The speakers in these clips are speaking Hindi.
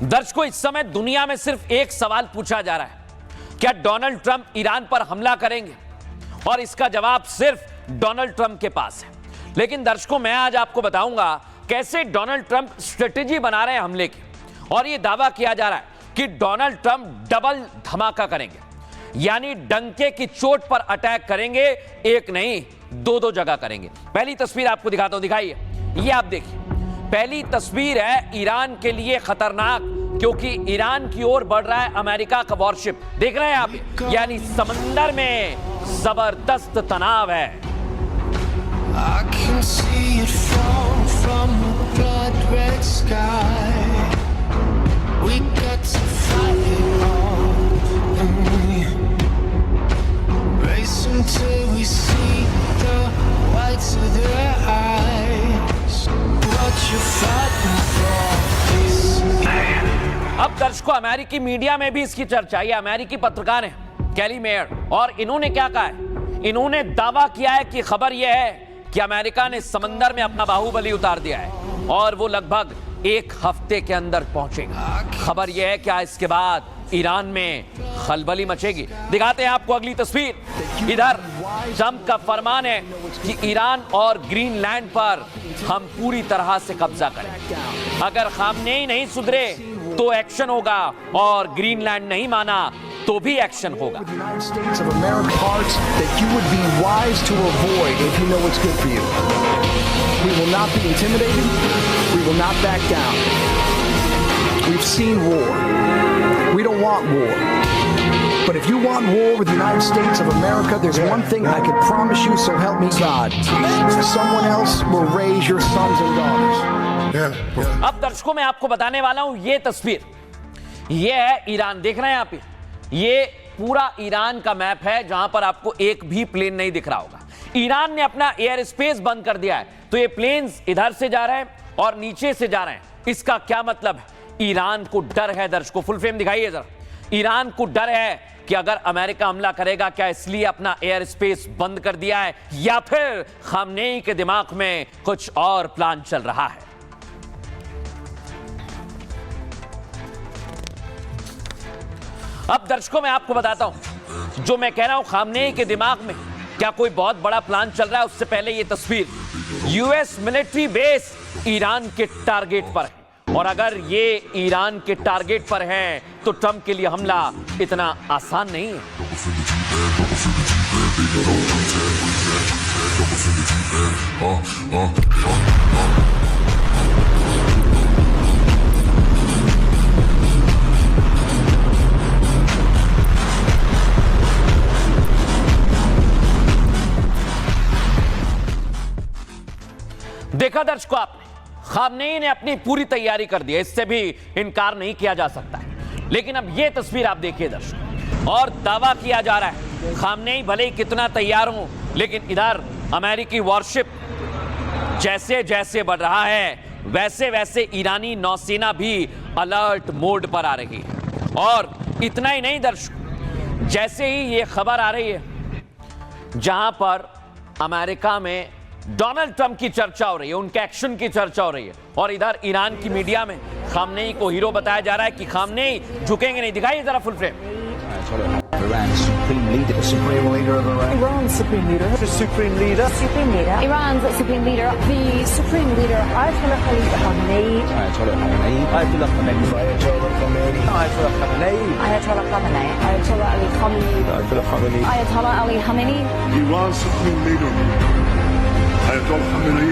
दर्शकों, इस समय दुनिया में सिर्फ एक सवाल पूछा जा रहा है, क्या डोनाल्ड ट्रंप ईरान पर हमला करेंगे? और इसका जवाब सिर्फ डोनाल्ड ट्रंप के पास है। लेकिन दर्शकों, मैं आज आपको बताऊंगा कैसे डोनाल्ड ट्रंप स्ट्रेटेजी बना रहे हैं हमले की, और यह दावा किया जा रहा है कि डोनाल्ड ट्रंप डबल धमाका करेंगे, यानी डंके की चोट पर अटैक करेंगे। एक नहीं, दो जगह करेंगे। पहली तस्वीर आपको दिखाता हूं, दिखाइए। ये आप देखिए, पहली तस्वीर है ईरान के लिए खतरनाक, क्योंकि ईरान की ओर बढ़ रहा है अमेरिका का वॉरशिप। देख रहे हैं आप, यानी समंदर में जबरदस्त तनाव है। I can see it fall from the blood red sky. We got to fight it all. Race until we see the whites of their eyes. What you fighting for is अब दर्शकों, अमेरिकी मीडिया में भी इसकी चर्चा। ये अमेरिकी पत्रकार हैं कैली मेयर, और इन्होंने क्या कहा है? इन्होंने दावा किया है कि खबर यह है कि अमेरिका ने समंदर में अपना बाहुबली उतार दिया है और वो लगभग एक हफ्ते के अंदर पहुंचेगा। खबर यह है कि इसके बाद ईरान में खलबली मचेगी। दिखाते हैं आपको अगली तस्वीर। इधर ट्रंप का फरमान है कि ईरान और ग्रीनलैंड पर हम पूरी तरह से कब्जा करें। अगर खामनेई नहीं सुधरे तो एक्शन होगा, और ग्रीनलैंड नहीं माना तो भी एक्शन होगा। We will not be intimidated. We will not back down. We've seen war. We don't want war. But if you want war with the United States of America, there's one thing I can promise you, so help me God. Someone else will raise your sons and daughters. अब दर्शकों, मैं आपको बताने वाला हूं, ये तस्वीर, ये है ईरान। देख रहे हैं आप, ये पूरा ईरान का मैप है, जहां पर आपको एक भी प्लेन नहीं दिख रहा होगा। ईरान ने अपना एयर स्पेस बंद कर दिया है, तो ये प्लेन्स इधर से जा रहे हैं और नीचे से जा रहे हैं। इसका क्या मतलब है? ईरान को डर है। दर्शकों, फुल फ्रेम दिखाइए जरा। ईरान को डर है कि अगर अमेरिका हमला करेगा, क्या इसलिए अपना एयर स्पेस बंद कर दिया है, या फिर खामनेई के दिमाग में कुछ और प्लान चल रहा है? अब दर्शकों, मैं आपको बताता हूं, जो मैं कह रहा हूं खामनेई के दिमाग में क्या कोई बहुत बड़ा प्लान चल रहा है, उससे पहले ये तस्वीर, यूएस मिलिट्री बेस ईरान के टारगेट पर है, और अगर ये ईरान के टारगेट पर है तो ट्रंप के लिए हमला इतना आसान नहीं है। देखा दर्शकों आपने, खामनेई ने अपनी पूरी तैयारी कर दी है, इससे भी इनकार नहीं किया जा सकता है। लेकिन अब यह तस्वीर आप देखिए दर्शकों, और दावा किया जा रहा है खामनेई भले ही कितना तैयार हो, लेकिन इधर अमेरिकी वॉरशिप जैसे जैसे बढ़ रहा है, वैसे वैसे ईरानी नौसेना भी अलर्ट मोड पर आ रही है। और इतना ही नहीं दर्शकों, जैसे ही ये खबर आ रही है जहां पर अमेरिका में डोनाल्ड ट्रंप की चर्चा हो रही है, उनके एक्शन की चर्चा हो रही है, और इधर ईरान की मीडिया में खामनेई को हीरो बताया जा रहा है कि खामनेई झुकेंगे नहीं। दिखाइए जरा full frame. Iran's supreme leader, the supreme leader of Iran. Iran's supreme leader. The supreme leader. Supreme leader. Iran's supreme leader. The supreme leader. Ayatollah Ali Khamenei. Ayatollah Khamenei. Ayatollah Khamenei. Ayatollah Khamenei. Ayatollah Khamenei. Ayatollah Khamenei. Ayatollah Ali Khamenei. Ayatollah Khamenei. Ayatollah Ali Khamenei. Iran's supreme leader, Ayatollah Khamenei.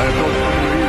Ayatollah Khamenei.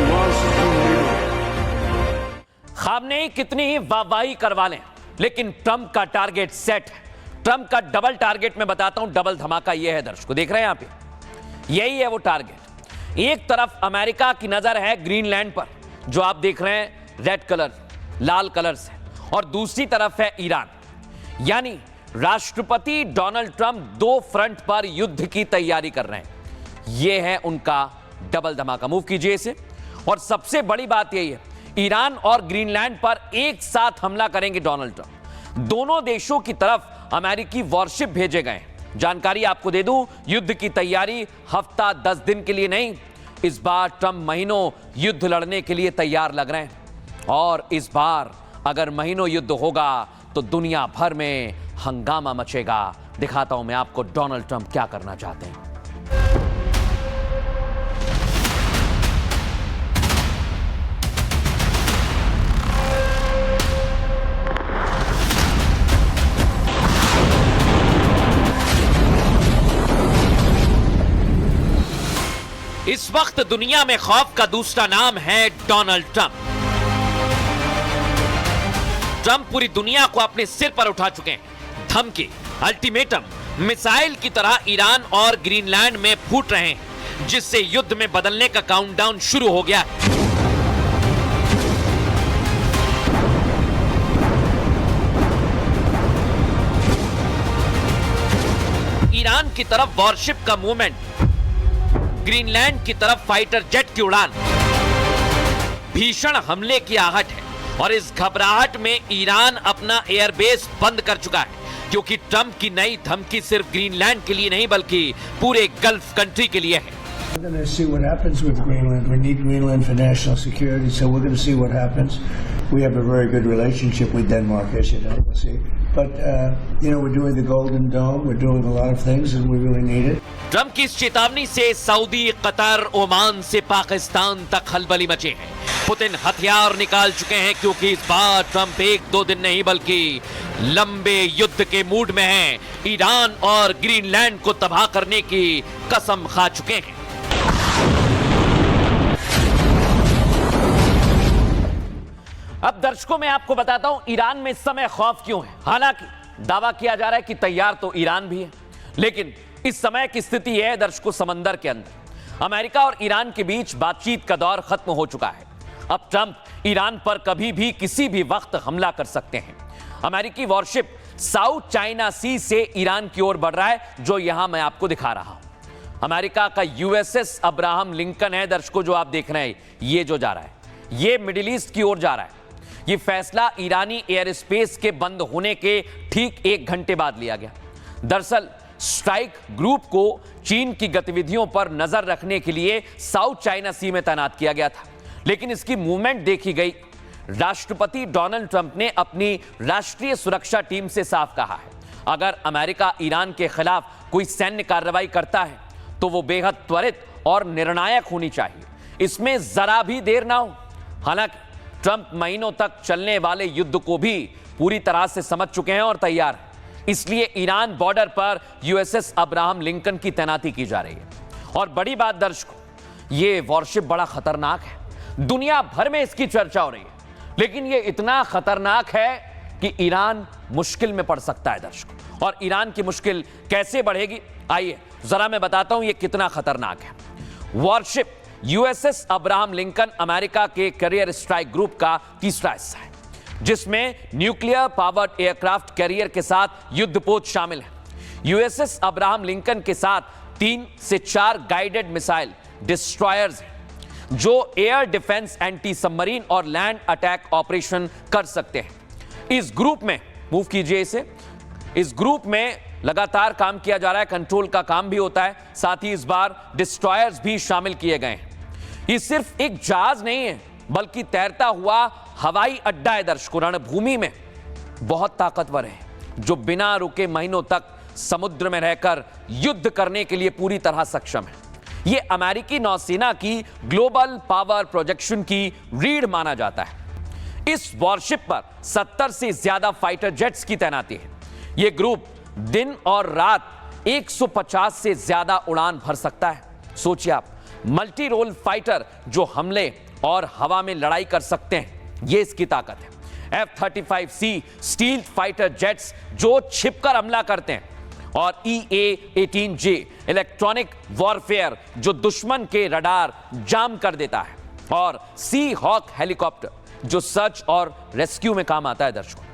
Iran's supreme leader. Khamenei कितनी ही वाहवाही करवा लें, लेकिन ट्रंप का टारगेट सेट है। ट्रंप का डबल टारगेट मैं बताता हूं, डबल धमाका यह है दर्शकों, देख रहे हैं यहां पे, यही है वो टारगेट। एक तरफ अमेरिका की नजर है ग्रीनलैंड पर, जो आप देख रहे हैं रेड कलर, लाल कलर से, और दूसरी तरफ है ईरान। यानी राष्ट्रपति डोनाल्ड ट्रंप दो फ्रंट पर युद्ध की तैयारी कर रहे हैं। यह है उनका डबल धमाका। मूव कीजिए इसे। और सबसे बड़ी बात यही है, ईरान और ग्रीनलैंड पर एक साथ हमला करेंगे डोनाल्ड ट्रंप। दोनों देशों की तरफ अमेरिकी वॉरशिप भेजे गए, जानकारी आपको दे दूं, युद्ध की तैयारी हफ्ता 10 दिन के लिए नहीं, इस बार ट्रंप महीनों युद्ध लड़ने के लिए तैयार लग रहे हैं। और इस बार अगर महीनों युद्ध होगा तो दुनिया भर में हंगामा मचेगा। दिखाता हूं मैं आपको डोनाल्ड ट्रंप क्या करना चाहते हैं। इस वक्त दुनिया में खौफ का दूसरा नाम है डोनाल्ड ट्रंप। ट्रंप पूरी दुनिया को अपने सिर पर उठा चुके हैं। धमकी, अल्टीमेटम, मिसाइल की तरह ईरान और ग्रीनलैंड में फूट रहे हैं, जिससे युद्ध में बदलने का काउंटडाउन शुरू हो गया है। ईरान की तरफ वॉरशिप का मूवमेंट, ग्रीनलैंड की तरफ फाइटर जेट की उड़ान, भीषण हमले की आहट है। और इस घबराहट में ईरान अपना एयरबेस बंद कर चुका है, क्योंकि ट्रंप की नई धमकी सिर्फ ग्रीनलैंड के लिए नहीं बल्कि पूरे गल्फ कंट्री के लिए है। We're going to see what happens with Greenland. We need Greenland for national security, so we're going to see what happens. We have a very good relationship with Denmark, as you know. We'll see. But, we're doing the Golden Dome. We're doing a lot of things, and we really need it. Trump की इस चेतावनी से सऊदी, कतर, ओमान से पाकिस्तान तक खलबली मचे हैं। पुतिन हथियार निकाल चुके हैं, क्योंकि इस बार ट्रंप 1-2 दिन नहीं बल्कि लंबे युद्ध के मूड में हैं। ईरान और ग्रीनलैंड को तबाह करने की कसम खा चुके हैं। अब दर्शकों मैं आपको बताता हूं ईरान में इस समय खौफ क्यों है। हालांकि दावा किया जा रहा है कि तैयार तो ईरान भी है, लेकिन इस समय की स्थिति यह है दर्शकों, समंदर के अंदर अमेरिका और ईरान के बीच बातचीत का दौर खत्म हो चुका है। अब ट्रंप ईरान पर कभी भी किसी भी वक्त हमला कर सकते हैं। अमेरिकी वॉरशिप साउथ चाइना सी से ईरान की ओर बढ़ रहा है, जो यहां मैं आपको दिखा रहा हूं। अमेरिका का यूएसएस अब्राहम लिंकन है दर्शकों, जो आप देख रहे हैं, ये जो जा रहा है, ये मिडिल ईस्ट की ओर जा रहा है। ये फैसला ईरानी एयर स्पेस के बंद होने के ठीक 1 घंटे बाद लिया गया। दरअसल स्ट्राइक ग्रुप को चीन की गतिविधियों पर नजर रखने के लिए साउथ चाइना सी में तैनात किया गया था, लेकिन इसकी मूवमेंट देखी गई। राष्ट्रपति डोनाल्ड ट्रंप ने अपनी राष्ट्रीय सुरक्षा टीम से साफ कहा है, अगर अमेरिका ईरान के खिलाफ कोई सैन्य कार्रवाई करता है तो वो बेहद त्वरित और निर्णायक होनी चाहिए, इसमें जरा भी देर ना हो। हालांकि ट्रंप महीनों तक चलने वाले युद्ध को भी पूरी तरह से समझ चुके हैं और तैयार हैं, इसलिए ईरान बॉर्डर पर यूएसएस अब्राहम लिंकन की तैनाती की जा रही है। और बड़ी बात दर्शकों, ये वॉरशिप बड़ा खतरनाक है, दुनिया भर में इसकी चर्चा हो रही है, लेकिन ये इतना खतरनाक है कि ईरान मुश्किल में पड़ सकता है दर्शकों। और ईरान की मुश्किल कैसे बढ़ेगी, आइए जरा मैं बताता हूं ये कितना खतरनाक है। Worship USS Abraham Lincoln America के कैरियर स्ट्राइक ग्रुप का तीसरा हिस्सा है, जिसमें न्यूक्लियर पावर्ड एयरक्राफ्ट कैरियर के साथ युद्धपोत शामिल है। यूएसएस अब्राहम लिंकन के साथ 3 से 4 गाइडेड मिसाइल डिस्ट्रॉयर्स हैं, जो एयर डिफेंस, एंटी सबमरीन और लैंड अटैक ऑपरेशन कर सकते हैं। इस ग्रुप में मूव कीजिए इस ग्रुप में लगातार काम किया जा रहा है, कंट्रोल का काम भी होता है, साथ ही इस बार डिस्ट्रॉयर्स भी शामिल किए गए हैं। ये सिर्फ एक जहाज नहीं है, बल्कि तैरता हुआ हवाई अड्डा है दर्शकों, रणभूमि में बहुत ताकतवर है, जो बिना रुके महीनों तक समुद्र में रहकर युद्ध करने के लिए पूरी तरह सक्षम है। यह अमेरिकी नौसेना की ग्लोबल पावर प्रोजेक्शन की रीढ़ माना जाता है। इस वॉरशिप पर 70 से ज्यादा फाइटर जेट्स की तैनाती है। यह ग्रुप दिन और रात 150 से ज्यादा उड़ान भर सकता है। सोचिए आप, मल्टी रोल फाइटर जो हमले और हवा में लड़ाई कर सकते हैं, यह इसकी ताकत है। F-35C स्टील्थ फाइटर जेट्स जो छिपकर हमला करते हैं, और EA-18J इलेक्ट्रॉनिक वॉरफेयर जो दुश्मन के रडार जाम कर देता है, और सी हॉक हेलीकॉप्टर जो सर्च और रेस्क्यू में काम आता है दर्शकों।